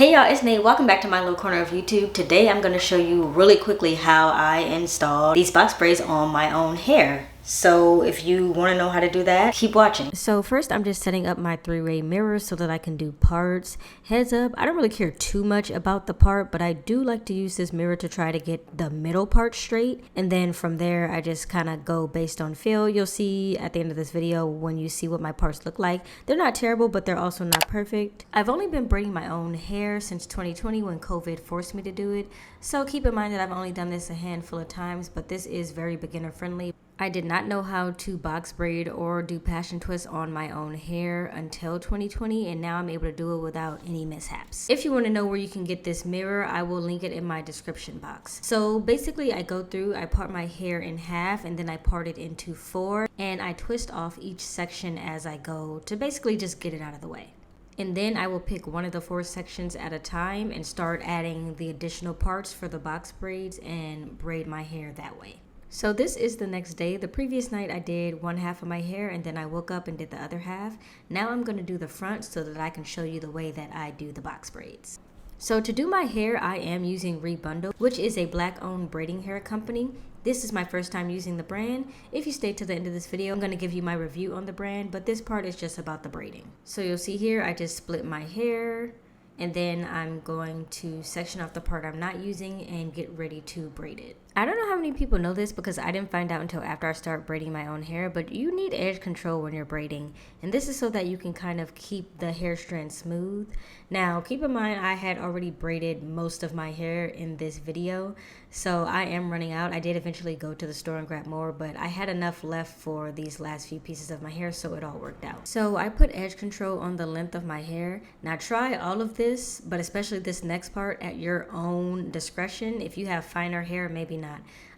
Hey y'all, it's Nate. Welcome back to my little corner of YouTube. Today I'm going to show you really quickly how I install these box braids on my own hair. So if you want to know how to do that, keep watching. So first I'm just setting up my three-way mirror so that I can do parts. Heads up, I don't really care too much about the part, but I do like to use this mirror to try to get the middle part straight. And then from there, I just kind of go based on feel. You'll see at the end of this video when you see what my parts look like. They're not terrible, but they're also not perfect. I've only been braiding my own hair since 2020 when COVID forced me to do it. So keep in mind that I've only done this a handful of times, but this is very beginner friendly. I did not know how to box braid or do passion twists on my own hair until 2020, and now I'm able to do it without any mishaps. If you want to know where you can get this mirror, I will link it in my description box. So basically I go through, I part my hair in half and then I part it into four, and I twist off each section as I go to basically just get it out of the way. And then I will pick one of the four sections at a time and start adding the additional parts for the box braids and braid my hair that way. So this is the next day. The previous night I did one half of my hair and then I woke up and did the other half. Now I'm going to do the front so that I can show you the way that I do the box braids. So to do my hair, I am using Rebundle, which is a black-owned braiding hair company. This is my first time using the brand. If you stay to the end of this video, I'm going to give you my review on the brand, but this part is just about the braiding. So you'll see here, I just split my hair, and then I'm going to section off the part I'm not using and get ready to braid it. I don't know how many people know this because I didn't find out until after I start braiding my own hair, but you need edge control when you're braiding. And this is so that you can kind of keep the hair strand smooth. Now, keep in mind, I had already braided most of my hair in this video, so I am running out. I did eventually go to the store and grab more, but I had enough left for these last few pieces of my hair, so it all worked out. So I put edge control on the length of my hair. Now try all of this, but especially this next part at your own discretion. If you have finer hair, maybe not.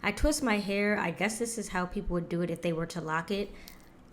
I twist my hair. I guess this is how people would do it if they were to lock it.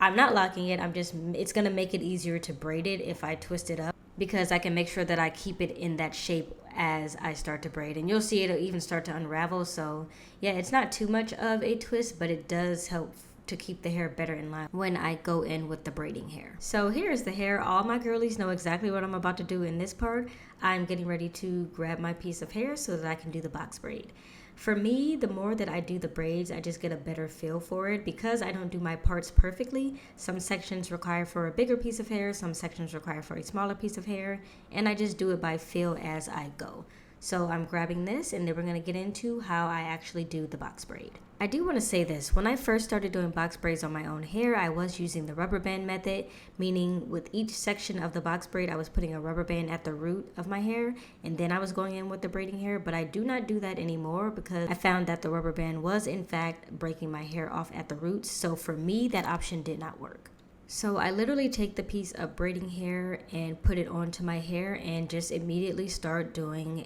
I'm not locking it. It's going to make it easier to braid it if I twist it up, because I can make sure that I keep it in that shape as I start to braid. And you'll see it'll even start to unravel. So yeah, it's not too much of a twist, but it does help to keep the hair better in line when I go in with the braiding hair. So here's the hair. All my girlies know exactly what I'm about to do in this part. I'm getting ready to grab my piece of hair so that I can do the box braid. For me, the more that I do the braids, I just get a better feel for it because I don't do my parts perfectly. Some sections require for a bigger piece of hair, some sections require for a smaller piece of hair, and I just do it by feel as I go. So I'm grabbing this and then we're going to get into how I actually do the box braid. I do want to say this. When I first started doing box braids on my own hair, I was using the rubber band method, meaning with each section of the box braid, I was putting a rubber band at the root of my hair and then I was going in with the braiding hair, but I do not do that anymore because I found that the rubber band was in fact breaking my hair off at the roots. So for me, that option did not work. So I literally take the piece of braiding hair and put it onto my hair and just immediately start doing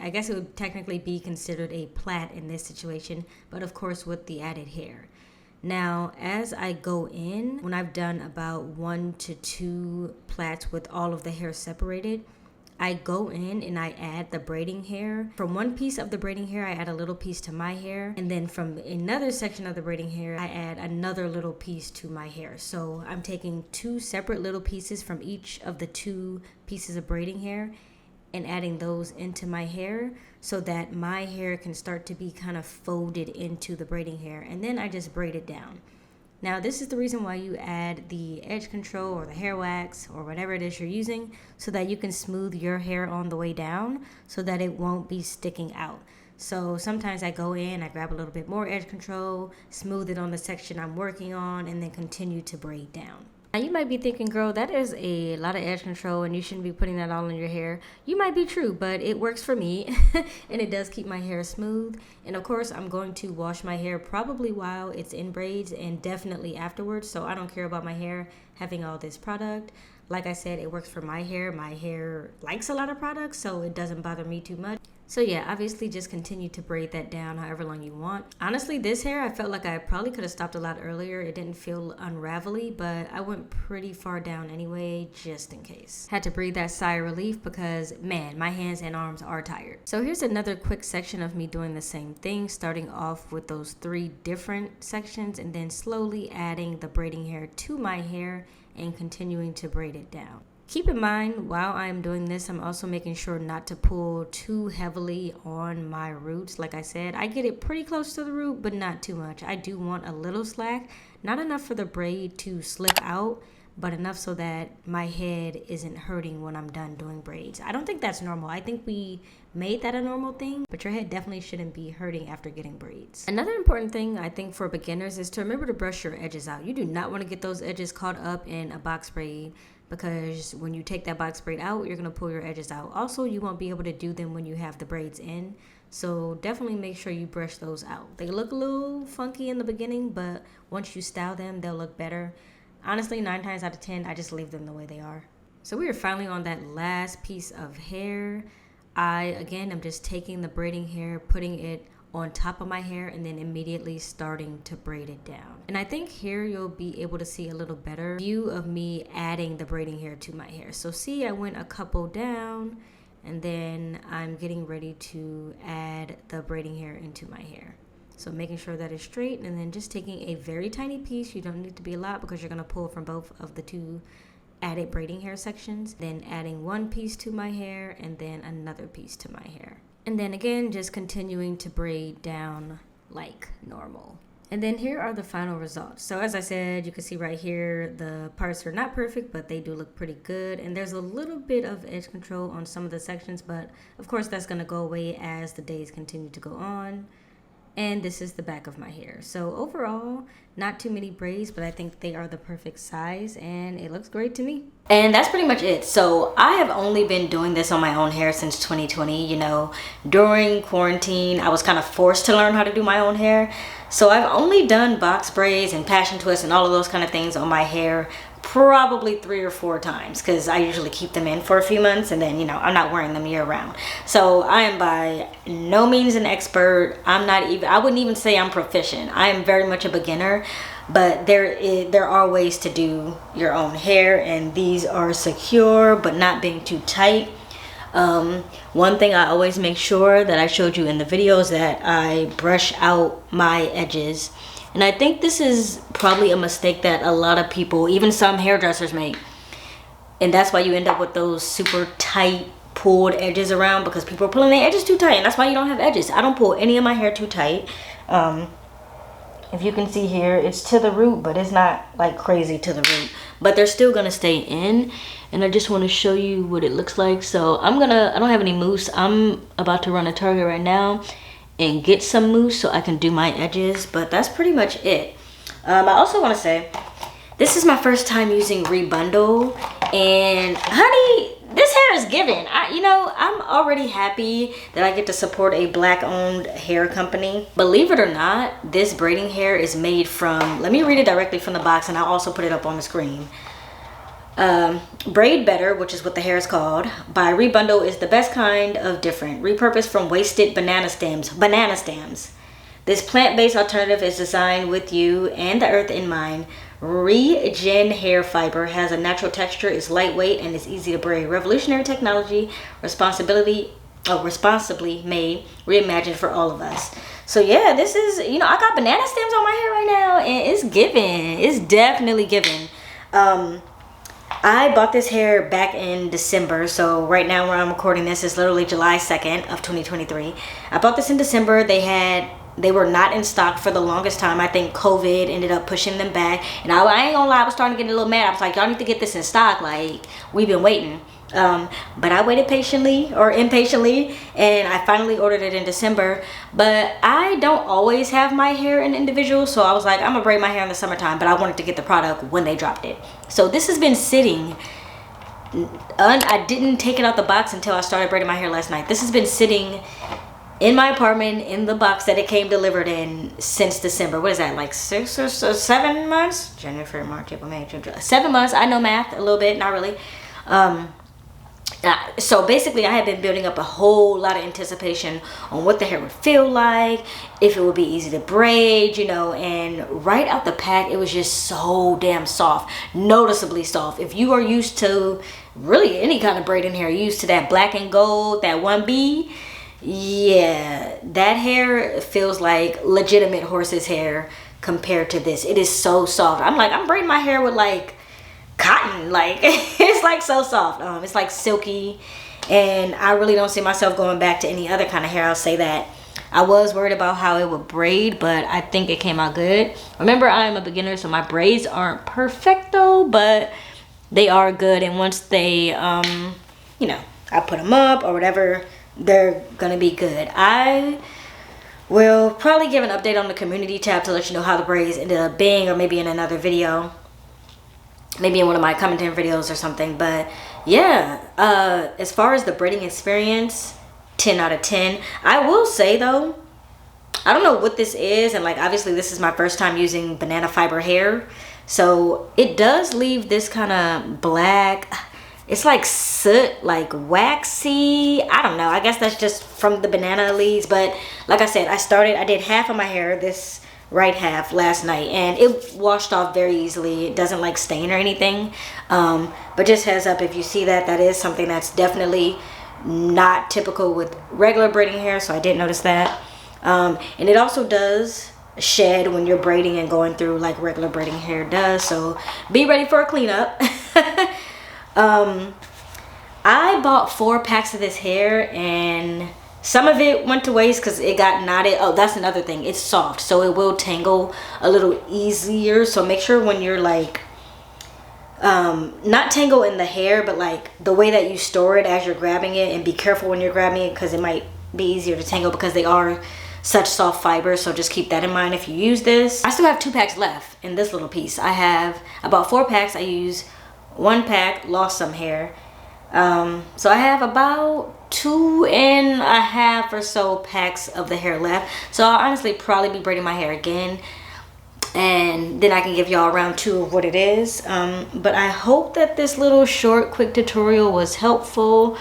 I guess it would technically be considered a plait in this situation, but of course with the added hair. Now, as I go in, when I've done about 1 to 2 plaits with all of the hair separated, I go in and I add the braiding hair. From one piece of the braiding hair, I add a little piece to my hair. And then from another section of the braiding hair, I add another little piece to my hair. So I'm taking 2 separate little pieces from each of the 2 pieces of braiding hair and adding those into my hair so that my hair can start to be kind of folded into the braiding hair. And then I just braid it down. Now, this is the reason why you add the edge control or the hair wax or whatever it is you're using, so that you can smooth your hair on the way down so that it won't be sticking out. So sometimes I go in, I grab a little bit more edge control, smooth it on the section I'm working on, and then continue to braid down. Now you might be thinking, girl, that is a lot of edge control and you shouldn't be putting that all in your hair. You might be true, but it works for me and it does keep my hair smooth. And of course, I'm going to wash my hair probably while it's in braids and definitely afterwards. So I don't care about my hair having all this product. Like I said, it works for my hair. My hair likes a lot of products, so it doesn't bother me too much. So yeah, obviously just continue to braid that down however long you want. Honestly, this hair, I felt like I probably could have stopped a lot earlier. It didn't feel unravelly, but I went pretty far down anyway, just in case. Had to breathe that sigh of relief because, man, my hands and arms are tired. So here's another quick section of me doing the same thing, starting off with those 3 different sections and then slowly adding the braiding hair to my hair and continuing to braid it down. Keep in mind, while I'm doing this, I'm also making sure not to pull too heavily on my roots. Like I said, I get it pretty close to the root, but not too much. I do want a little slack, not enough for the braid to slip out, but enough so that my head isn't hurting when I'm done doing braids. I don't think that's normal. I think we made that a normal thing, but your head definitely shouldn't be hurting after getting braids. Another important thing I think for beginners is to remember to brush your edges out. You do not want to get those edges caught up in a box braid, because when you take that box braid out, you're going to pull your edges out. Also, you won't be able to do them when you have the braids in. So definitely make sure you brush those out. They look a little funky in the beginning, but once you style them, they'll look better. Honestly, 9 times out of 10, I just leave them the way they are. So we are finally on that last piece of hair. Again, I'm just taking the braiding hair, putting it on top of my hair, and then immediately starting to braid it down. And I think here you'll be able to see a little better view of me adding the braiding hair to my hair. So see, I went a couple down, and then I'm getting ready to add the braiding hair into my hair. So making sure that it's straight, and then just taking a very tiny piece. You don't need to be a lot because you're gonna pull from both of the two added braiding hair sections. Then adding one piece to my hair, and then another piece to my hair. And then again, just continuing to braid down like normal. And then here are the final results. So as I said, you can see right here, the parts are not perfect, but they do look pretty good. And there's a little bit of edge control on some of the sections, but of course that's gonna go away as the days continue to go on. And this is the back of my hair. So overall, not too many braids, but I think they are the perfect size and it looks great to me. And that's pretty much it. So I have only been doing this on my own hair since 2020. You know, during quarantine, I was kind of forced to learn how to do my own hair. So I've only done box braids and passion twists and all of those kind of things on my hair probably 3 or 4 times, because I usually keep them in for a few months and then, you know, I'm not wearing them year round. So I am by no means an expert. I wouldn't even say I'm proficient. I am very much a beginner, but there are ways to do your own hair, and these are secure but not being too tight. One thing I always make sure that I showed you in the video is that I brush out my edges. And I think this is probably a mistake that a lot of people, even some hairdressers, make. And that's why you end up with those super tight pulled edges around, because people are pulling their edges too tight, and that's why you don't have edges. I don't pull any of my hair too tight. If you can see here, it's to the root, but it's not like crazy to the root. But they're still gonna stay in. And I just wanna show you what it looks like. So I don't have any mousse. I'm about to run to Target right now and get some mousse so I can do my edges, but that's pretty much it. I also want to say this is my first time using Rebundle, and honey, this hair is giving. I'm already happy that I get to support a Black-owned hair company. Believe it or not, this braiding hair is made from, let me read it directly from the box, and I'll also put it up on the screen. Braid Better, which is what the hair is called, by Rebundle, is the best kind of different, repurposed from wasted banana stems. This plant-based alternative is designed with you and the earth in mind. Regen hair fiber has a natural texture, is lightweight, and is easy to braid. Revolutionary technology, responsibly made, reimagined for all of us. So yeah, this is, I got banana stems on my hair right now, and it's giving. It's definitely giving. I bought this hair back in December, so right now where I'm recording this is literally July 2nd of 2023. I bought this in December. They were not in stock for the longest time. I think COVID ended up pushing them back, and I ain't gonna lie, I was starting to get a little mad. I was like, y'all need to get this in stock, like, we've been waiting. But I waited impatiently, and I finally ordered it in December. But I don't always have my hair in individuals, so I was like, I'm gonna braid my hair in the summertime, but I wanted to get the product when they dropped it. So this has been sitting, I didn't take it out the box until I started braiding my hair last night. This has been sitting in my apartment in the box that it came delivered in since December. What is that, like 6 or 7 months? January, February, March, April, May, June, July. 7 months. I know math a little bit, not really. So basically I had been building up a whole lot of anticipation on what the hair would feel like, if it would be easy to braid, and right out the pack, it was just so damn soft, noticeably soft. If you are used to really any kind of braiding hair, used to that black and gold, that 1B, yeah, that hair feels like legitimate horse's hair compared to this. It is so soft. I'm braiding my hair with like cotton. Like, it's like so soft. It's like silky, and I really don't see myself going back to any other kind of hair. I'll say that. I was worried about how it would braid, but I think it came out good. Remember, I am a beginner, so my braids aren't perfecto, but they are good. And once they, you know, I put them up or whatever, they're gonna be good. I will probably give an update on the community tab to let you know how the braids ended up being, or maybe in another video, maybe in one of my commenting videos or something. But yeah, as far as the braiding experience, 10 out of 10. I will say though, I don't know what this is, and like obviously this is my first time using banana fiber hair, so it does leave this kind of black, it's like soot, like waxy. I don't know, I guess that's just from the banana leaves. But like I said, I did half of my hair, this right half, last night, and it washed off very easily. It doesn't like stain or anything, but just heads up, if you see that, that is something that's definitely not typical with regular braiding hair, so I did notice that. And it also does shed when you're braiding and going through like regular braiding hair does, so be ready for a cleanup. I bought 4 packs of this hair, and some of it went to waste because it got knotted. Oh, that's another thing, it's soft, so it will tangle a little easier. So make sure when you're like not tangle in the hair, but like the way that you store it as you're grabbing it, and be careful when you're grabbing it because it might be easier to tangle because they are such soft fibers. So just keep that in mind if you use this. I still have 2 packs left in this little piece. I bought 4 packs. I used 1 pack, lost some hair, so I have about 2.5 or so packs of the hair left. So I'll honestly probably be braiding my hair again, and then I can give y'all round 2 of what it is. But I hope that this little short quick tutorial was helpful.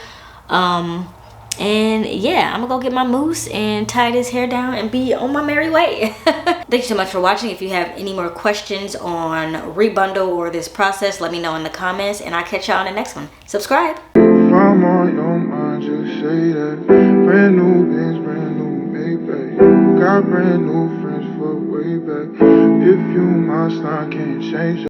And yeah, I'm gonna go get my mousse and tie this hair down and be on my merry way. Thank you so much for watching. If you have any more questions on Rebundle or this process, let me know in the comments, and I'll catch y'all on the next one. Subscribe. If I'm on your mind, just say that. Brand new pins, brand new Maybach. Got brand new friends for way back. If you my style, can't change.